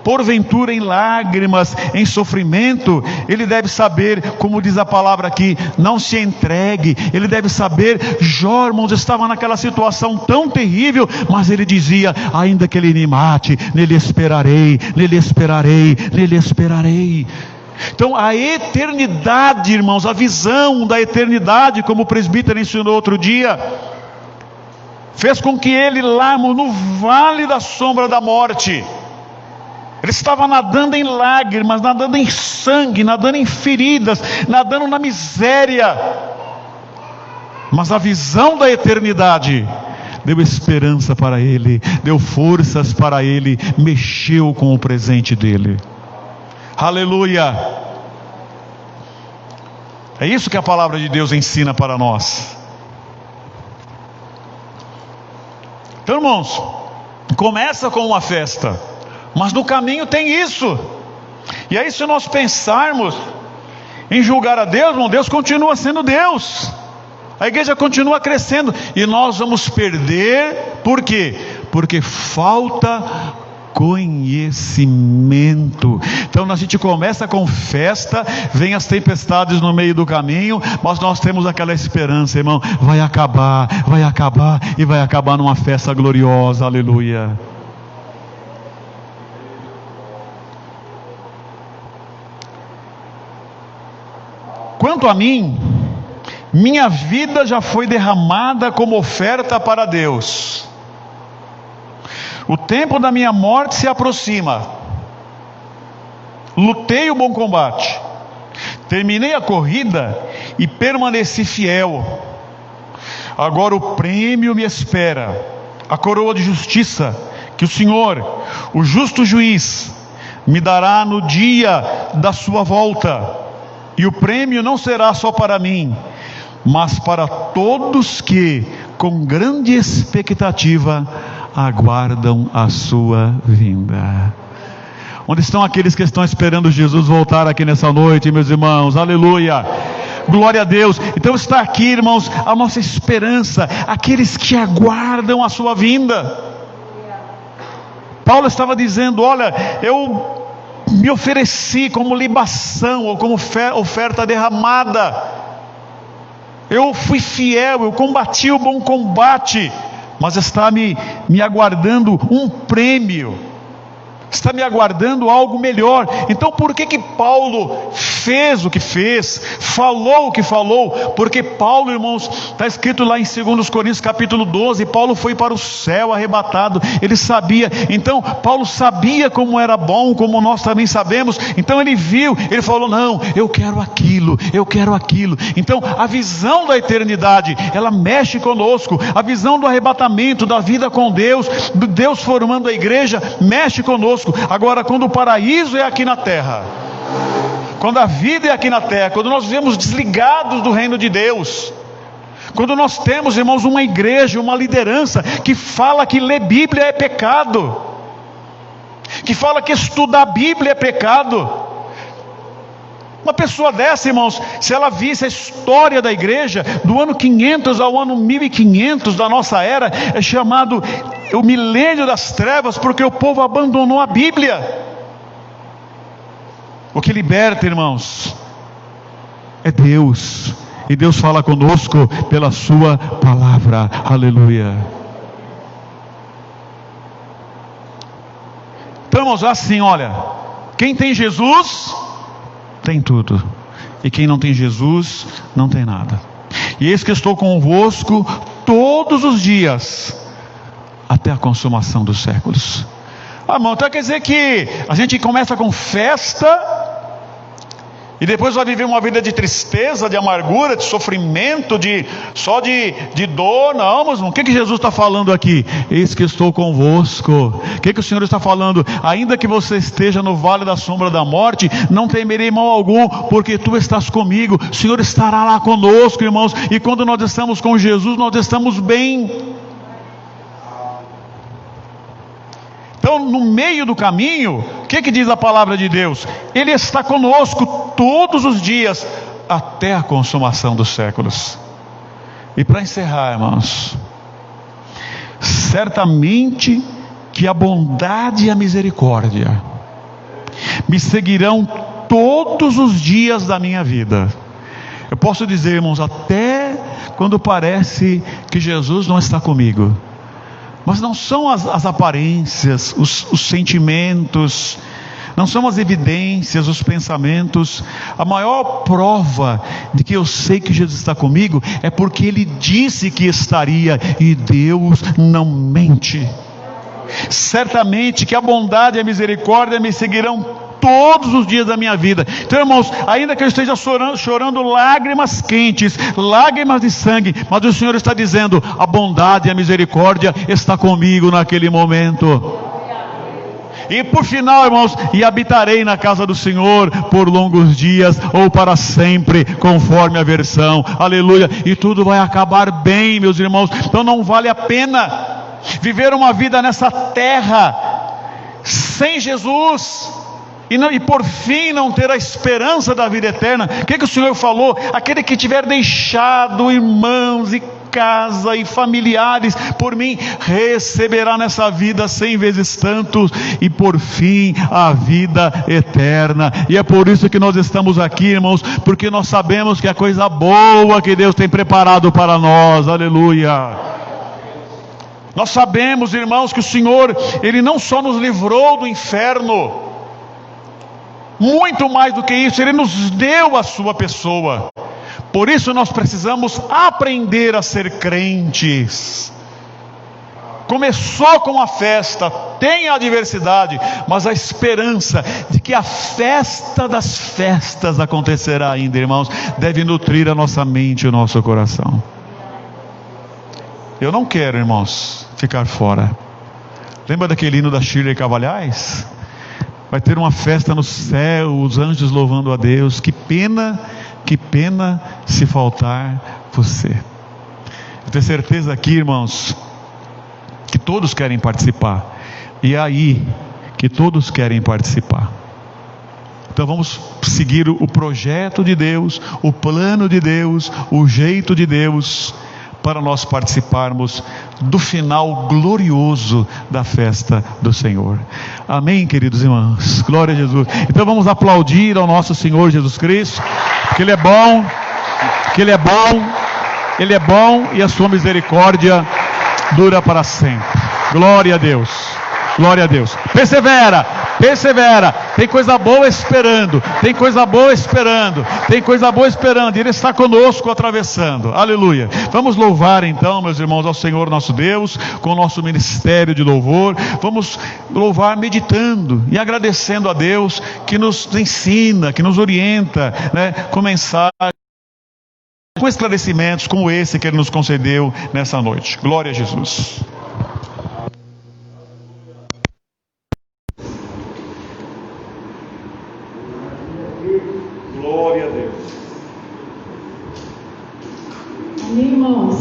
porventura em lágrimas, em sofrimento, ele deve saber, como diz a palavra aqui, não se entregue. Ele deve saber, Jó, irmãos, estava naquela situação tão terrível, mas ele dizia: ainda que ele me mate, nele esperarei, nele esperarei, nele esperarei. Então a eternidade, irmãos, a visão da eternidade, como o presbítero ensinou outro dia, fez com que ele lá no vale da sombra da morte, ele estava nadando em lágrimas, nadando em sangue, nadando em feridas, nadando na miséria, mas a visão da eternidade deu esperança para ele, deu forças para ele, mexeu com o presente dele. Aleluia! É isso que a palavra de Deus ensina para nós. Então, irmãos, começa com uma festa, mas no caminho tem isso. E aí, se nós pensarmos em julgar a Deus, irmão, Deus continua sendo Deus, a igreja continua crescendo, e nós vamos perder. Por quê? Porque falta conhecimento. Então a gente começa com festa, vem as tempestades no meio do caminho, mas nós temos aquela esperança, irmão, vai acabar e vai acabar numa festa gloriosa. Aleluia. Quanto a mim, minha vida já foi derramada como oferta para Deus. O tempo da minha morte se aproxima. Lutei o bom combate, terminei a corrida e permaneci fiel. Agora o prêmio me espera, a coroa de justiça que o Senhor, o justo juiz, me dará no dia da sua volta. E o prêmio não será só para mim, mas para todos que, com grande expectativa, aguardam a sua vinda. Onde estão aqueles que estão esperando Jesus voltar aqui nessa noite, meus irmãos? Aleluia, glória a Deus. Então está aqui, irmãos, a nossa esperança, aqueles que aguardam a sua vinda. Paulo estava dizendo: olha, eu me ofereci como libação, ou como oferta derramada, eu fui fiel, eu combati o bom combate, mas está me aguardando um prêmio, está me aguardando algo melhor. Então por que Paulo fez o que fez, falou o que falou? Porque Paulo, irmãos, está escrito lá em 2 Coríntios capítulo 12, Paulo foi para o céu arrebatado, ele sabia. Então Paulo sabia como era bom, como nós também sabemos. Então ele viu, ele falou: não, eu quero aquilo, eu quero aquilo. Então a visão da eternidade, ela mexe conosco. A visão do arrebatamento, da vida com Deus, do Deus formando a igreja, mexe conosco. Agora, quando o paraíso é aqui na terra, quando a vida é aqui na terra, quando nós vivemos desligados do reino de Deus, quando nós temos, irmãos, uma igreja, uma liderança que fala que ler Bíblia é pecado, que fala que estudar a Bíblia é pecado, uma pessoa dessa, irmãos, se ela visse a história da igreja, do ano 500 ao ano 1500 da nossa era, é chamado o milênio das trevas, porque o povo abandonou a Bíblia. O que liberta, irmãos, é Deus, e Deus fala conosco pela sua palavra. Aleluia. Então, irmãos, assim, olha, quem tem Jesus tem tudo, e quem não tem Jesus não tem nada. E eis que estou convosco todos os dias até a consumação dos séculos. Irmão, então quer dizer que a gente começa com festa, E depois vai viver uma vida de tristeza, de amargura, de sofrimento, só de dor. Não, mas o que Jesus está falando aqui? Eis que estou convosco. O que o Senhor está falando? Ainda que você esteja no vale da sombra da morte, não temerei mal algum, porque tu estás comigo. O Senhor estará lá conosco, irmãos. E quando nós estamos com Jesus, nós estamos bem. Então, no meio do caminho, o que diz a palavra de Deus? Ele está conosco todos os dias, até a consumação dos séculos. E para encerrar, irmãos, certamente que a bondade e a misericórdia me seguirão todos os dias da minha vida. Eu posso dizer, irmãos, até quando parece que Jesus não está comigo. Mas não são as aparências, os sentimentos, não são as evidências, os pensamentos. A maior prova de que eu sei que Jesus está comigo é porque Ele disse que estaria, e Deus não mente. Certamente que a bondade e a misericórdia me seguirão todos os dias da minha vida. Então, irmãos, ainda que eu esteja chorando lágrimas quentes, lágrimas de sangue, mas o Senhor está dizendo: a bondade e a misericórdia está comigo naquele momento. E por final, irmãos, e habitarei na casa do Senhor por longos dias, ou para sempre, conforme a versão. Aleluia. E tudo vai acabar bem, meus irmãos. Então não vale a pena viver uma vida nessa terra sem Jesus, e por fim não ter a esperança da vida eterna. O que o Senhor falou? Aquele que tiver deixado irmãos e casa e familiares por mim, receberá nessa vida 100 vezes tantos, e por fim a vida eterna. E é por isso que nós estamos aqui, irmãos, porque nós sabemos que a coisa boa que Deus tem preparado para nós. Aleluia. Nós sabemos, irmãos, que o Senhor, Ele não só nos livrou do inferno, muito mais do que isso, Ele nos deu a sua pessoa. Por isso nós precisamos aprender a ser crentes. Começou com a festa, tem a adversidade, mas a esperança de que a festa das festas acontecerá ainda, irmãos, deve nutrir a nossa mente e o nosso coração. Eu não quero, irmãos, ficar fora. Lembra daquele hino da Shirley Cavalhais? Vai ter uma festa no céu, os anjos louvando a Deus. Que pena se faltar você. Eu tenho certeza aqui, irmãos, que todos querem participar. E é aí que todos querem participar. Então vamos seguir o projeto de Deus, o plano de Deus, o jeito de Deus, para nós participarmos do final glorioso da festa do Senhor. Amém, queridos irmãos? Glória a Jesus. Então vamos aplaudir ao nosso Senhor Jesus Cristo, porque Ele é bom, Ele é bom e a sua misericórdia dura para sempre. Glória a Deus, glória a Deus. Persevera, tem coisa boa esperando, tem coisa boa esperando, e Ele está conosco atravessando. Aleluia. Vamos louvar então, meus irmãos, ao Senhor nosso Deus, com o nosso ministério de louvor. Vamos louvar meditando e agradecendo a Deus que nos ensina, que nos orienta, com mensagens, com esclarecimentos como esse que Ele nos concedeu nessa noite. Glória a Jesus. Glória a Deus.
Amém, irmãos?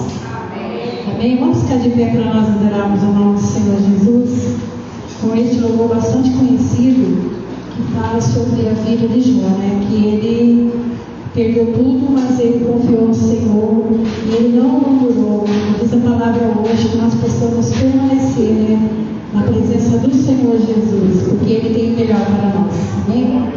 Amém. Vamos ficar de pé para nós adorarmos o nome do Senhor Jesus, com este louvor bastante conhecido, que fala sobre a vida de Jó, que ele perdeu tudo, mas ele confiou no Senhor, e ele não murmurou. Diz a palavra hoje que nós possamos permanecer, na presença do Senhor Jesus, porque Ele tem o melhor para nós. Amém?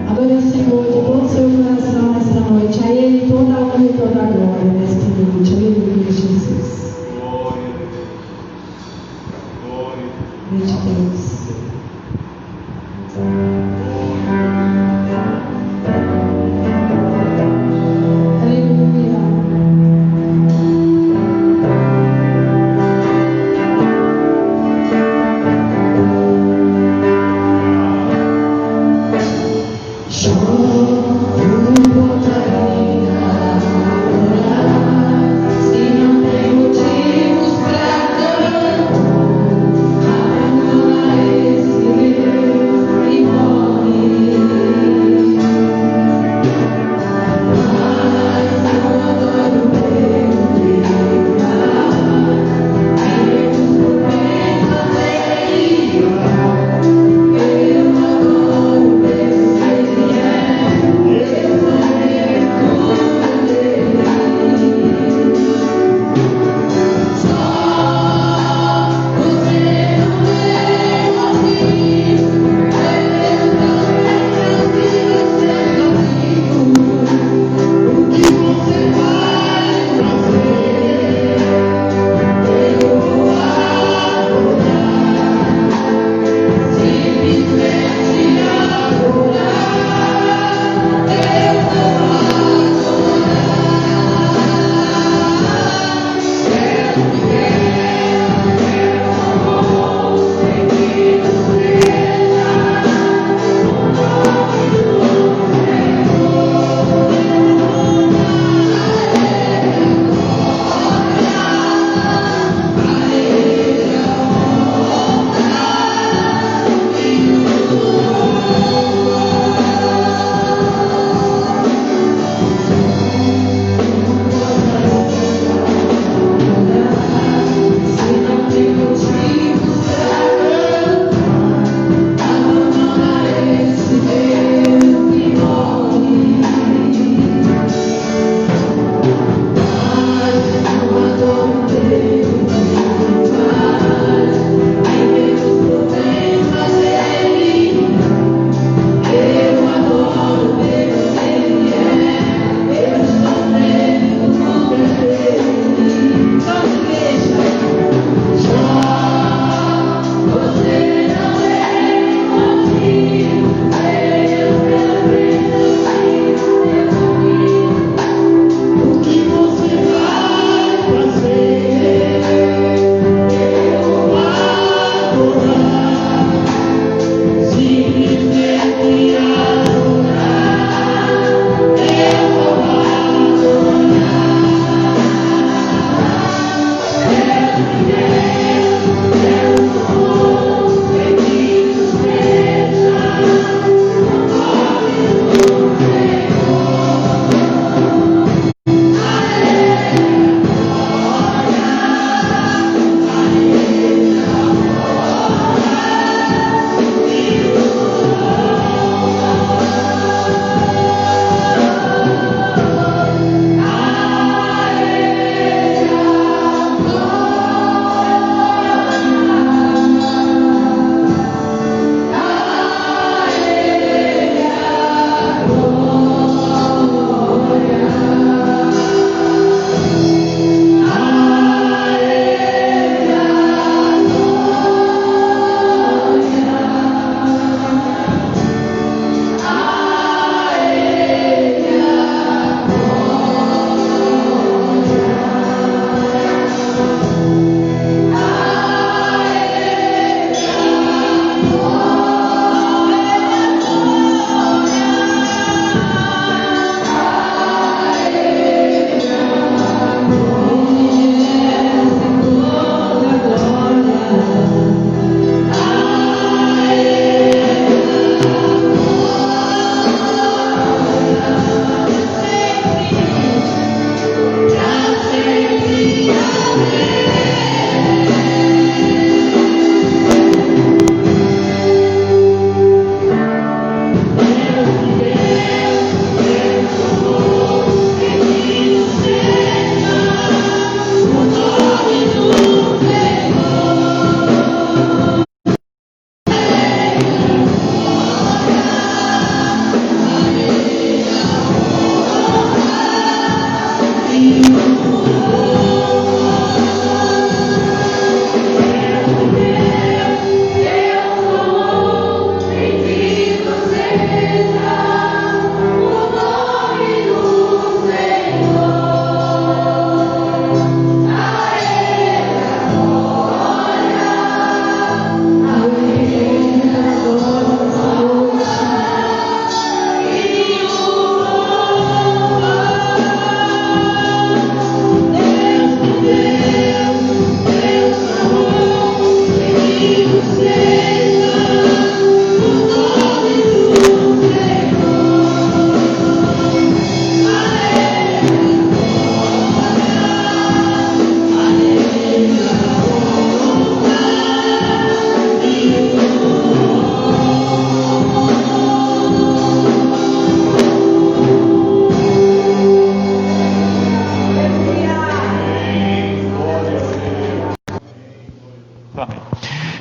Adore o Senhor de todo o seu coração nesta noite. A Ele toda a honra e toda a glória nesta noite. Aleluia, Jesus. Glória a Deus. Aleluia.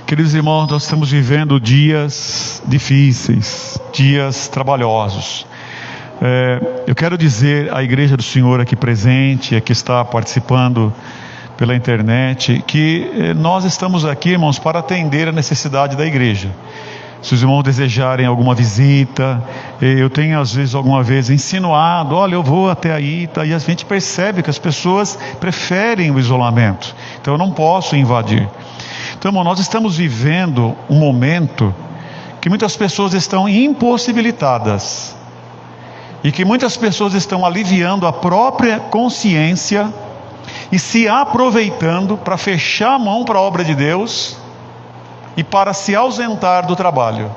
Queridos irmãos, nós estamos vivendo dias difíceis, dias trabalhosos. Eu quero dizer à igreja do Senhor aqui presente, a que está participando pela internet, que nós estamos aqui, irmãos, para atender a necessidade da igreja. Se os irmãos desejarem alguma visita, eu tenho às vezes alguma vez insinuado, olha, eu vou até aí, e a gente percebe que as pessoas preferem o isolamento, então eu não posso invadir. Então, irmão, nós estamos vivendo um momento que muitas pessoas estão impossibilitadas, e que muitas pessoas estão aliviando a própria consciência e se aproveitando para fechar a mão para a obra de Deus e para se ausentar do trabalho,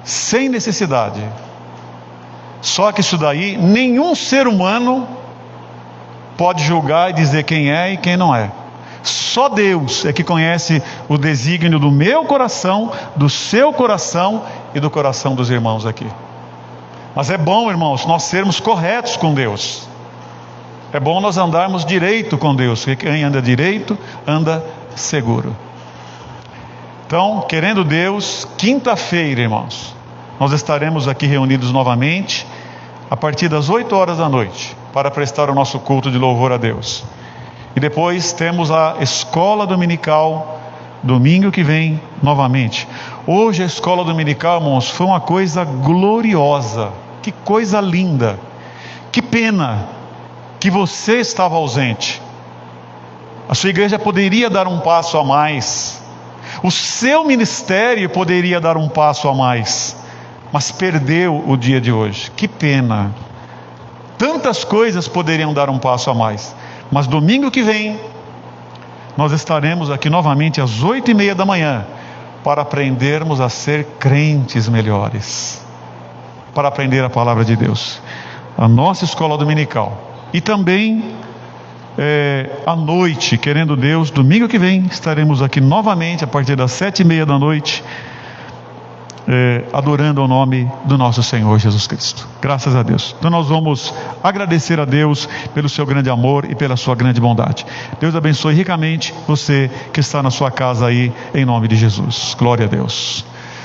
sem necessidade. Só que isso daí, nenhum ser humano pode julgar e dizer quem é e quem não é. Só Deus é que conhece o desígnio do meu coração, do seu coração e do coração dos irmãos aqui. Mas é bom, irmãos, nós sermos corretos com Deus. É bom nós andarmos direito com Deus, porque quem anda direito, anda seguro. Então, querendo Deus, quinta-feira, irmãos, nós estaremos aqui reunidos novamente, a partir das 8 horas da noite, para prestar o nosso culto de louvor a Deus. E depois temos a escola dominical, domingo que vem, novamente. Hoje a escola dominical, irmãos, foi uma coisa gloriosa, que coisa linda. Que pena que você estava ausente. A sua igreja poderia dar um passo a mais, o seu ministério poderia dar um passo a mais, mas perdeu o dia de hoje. Que pena. Tantas coisas poderiam dar um passo a mais, mas domingo que vem nós estaremos aqui novamente às 8:30 da manhã, para aprendermos a ser crentes melhores, para aprender a palavra de Deus, a nossa escola dominical. E também à noite, querendo Deus, domingo que vem estaremos aqui novamente a partir das 7:30 da noite, adorando ao nome do nosso Senhor Jesus Cristo. Graças a Deus. Então nós vamos agradecer a Deus pelo seu grande amor e pela sua grande bondade. Deus abençoe ricamente você que está na sua casa aí, em nome de Jesus. Glória a Deus.